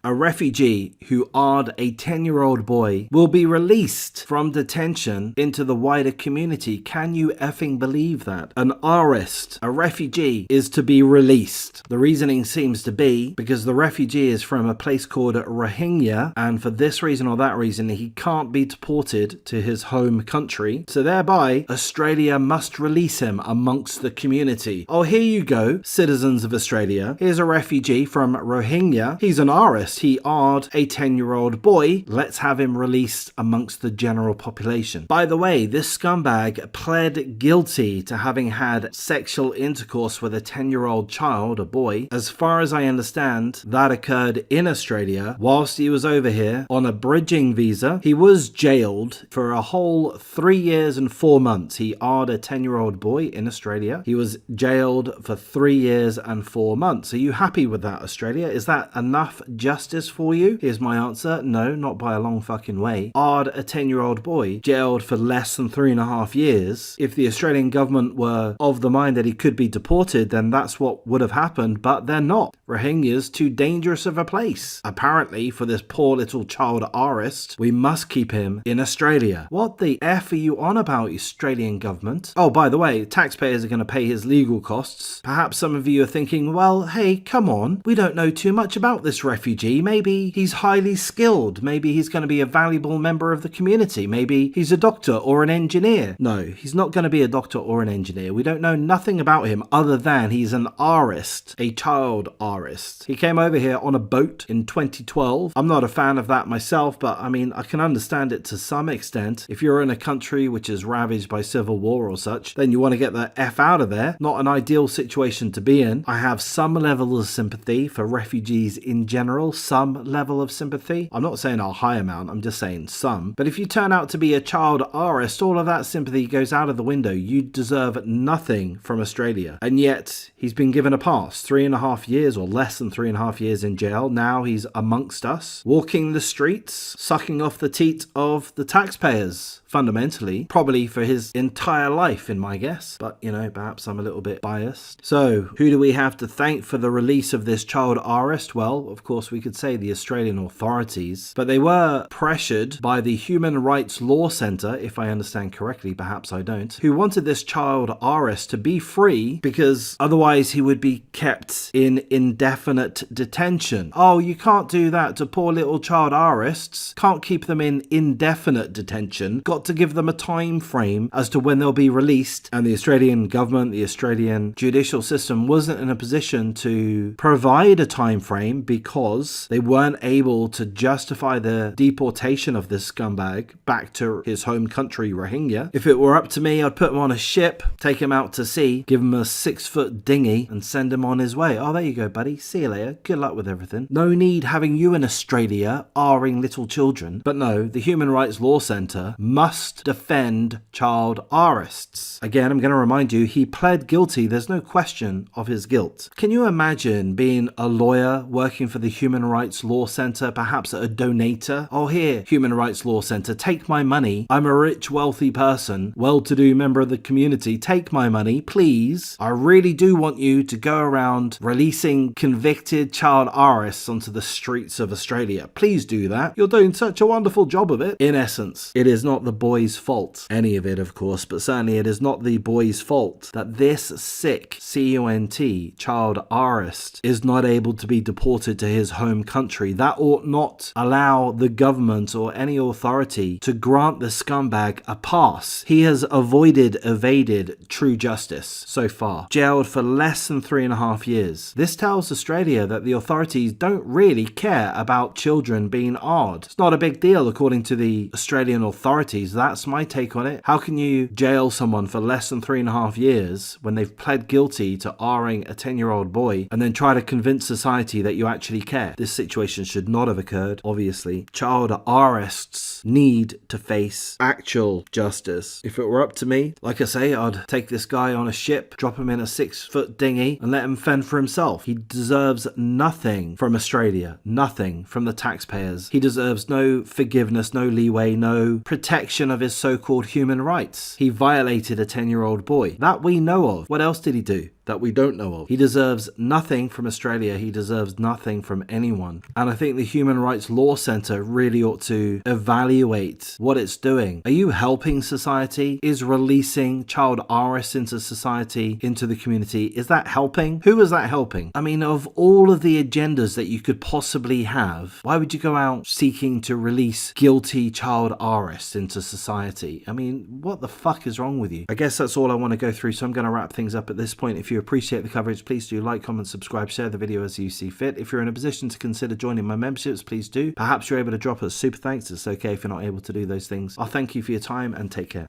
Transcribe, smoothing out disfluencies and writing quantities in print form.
A refugee who R-ed a 10-year-old boy will be released from detention into the wider community. Can you effing believe that? An R-ist, a refugee, is to be released. The reasoning seems to be because the refugee is from a place called Rohingya, and for this reason or that reason, he can't be deported to his home country. So thereby, Australia must release him amongst the community. Oh, here you go, citizens of Australia. Here's a refugee from Rohingya. He's an R-ist. He R-ed a 10-year-old boy. Let's have him released amongst the general population. By the way, this scumbag pled guilty to having had sexual intercourse with a 10-year-old child, a boy. As far as I understand, that occurred in Australia whilst he was over here on a bridging visa. He was jailed for a whole 3 years and 4 months. He R-ed a 10-year-old boy in Australia. He was jailed for 3 years and 4 months. Are you happy with that, Australia? Is that enough justice for you? Here's my answer. No, not by a long fucking way. R-ed a 10-year-old boy, jailed for less than 3.5 years. If the Australian government were of the mind that he could be deported, then that's what would have happened, but they're not. Rohingya's too dangerous of a place. Apparently, for this poor little child R-ist, we must keep him in Australia. What the F are you on about, Australian government? Oh, by the way, taxpayers are going to pay his legal costs. Perhaps some of you are thinking, well, hey, come on. We don't know too much about this refugee. Maybe he's highly skilled. Maybe he's going to be a valuable member of the community. Maybe he's a doctor or an engineer. No, he's not going to be a doctor or an engineer. We don't know nothing about him other than he's an R-ist, a child R-ist. He came over here on a boat in 2012. I'm not a fan of that myself, but I mean, I can understand it to some extent. If you're in a country which is ravaged by civil war or such, then you want to get the F out of there. Not an ideal situation to be in. I have some level of sympathy for refugees in general, some level of sympathy. I'm not saying a high amount, I'm just saying some. But if you turn out to be a child R-ist, all of that sympathy goes out of the window. You deserve nothing from Australia. And yet, he's been given a pass. 3.5 years or less than 3.5 years in jail. Now he's amongst us, walking the streets, sucking off the teat of the taxpayers. Fundamentally, probably for his entire life in my guess, but you know, perhaps I'm a little bit biased. So who do we have to thank for the release of this child R-ist? Well, of course we could say the Australian authorities, but they were pressured by the Human Rights Law Centre, if I understand correctly, perhaps I don't, who wanted this child R-ist to be free because otherwise he would be kept in indefinite detention. Oh, you can't do that to poor little child R-ists. Can't keep them in indefinite detention. Got to give them a time frame as to when they'll be released, and the Australian government, the Australian judicial system wasn't in a position to provide a time frame because they weren't able to justify the deportation of this scumbag back to his home country, Rohingya. If it were up to me, I'd put him on a ship, take him out to sea, give him a 6-foot dinghy and send him on his way. Oh, there you go, buddy. See you later. Good luck with everything. No need having you in Australia R-ing little children. But no, the Human Rights Law Centre must defend child R-ists. Again, I'm going to remind you, he pled guilty. There's no question of his guilt. Can you imagine being a lawyer working for the Human Rights Law Centre, perhaps a donator? Oh, here, Human Rights Law Centre, take my money. I'm a rich, wealthy person, well-to-do member of the community. Take my money, please. I really do want you to go around releasing convicted child R-ists onto the streets of Australia. Please do that. You're doing such a wonderful job of it. In essence, it is not the boy's fault, any of it of course, but certainly it is not the boy's fault that this sick C-U-N-T child R-ist is not able to be deported to his home country. That ought not allow the government or any authority to grant the scumbag a pass. He has evaded true justice so far. Jailed for less than 3.5 years. This tells Australia that the authorities don't really care about children being R-ed. It's not a big deal according to the Australian authorities. That's my take on it. How can you jail someone for less than 3.5 years when they've pled guilty to R-ing a 10-year-old boy and then try to convince society that you actually care? This situation should not have occurred, obviously. Child R-ists need to face actual justice. If it were up to me, like I say, I'd take this guy on a ship, drop him in a 6-foot dinghy and let him fend for himself. He deserves nothing from Australia, nothing from the taxpayers. He deserves no forgiveness, no leeway, no protection of his so-called human rights. He violated a 10-year-old boy. That we know of. What else did he do? that we don't know of. He deserves nothing from Australia. He deserves nothing from anyone. And I think the Human Rights Law Centre really ought to evaluate what it's doing. Are you helping society? Is releasing child artists into society, into the community, is that helping? Who is that helping? I mean, of all of the agendas that you could possibly have, why would you go out seeking to release guilty child artists into society? I mean, what the fuck is wrong with you? I guess that's all I want to go through, so I'm going to wrap things up at this point. If you appreciate the coverage, please do like, comment, subscribe, share the video as you see fit. If you're in a position to consider joining my memberships, please do. Perhaps you're able to drop us super thanks. It's okay if you're not able to do those things. I'll thank you for your time and take care.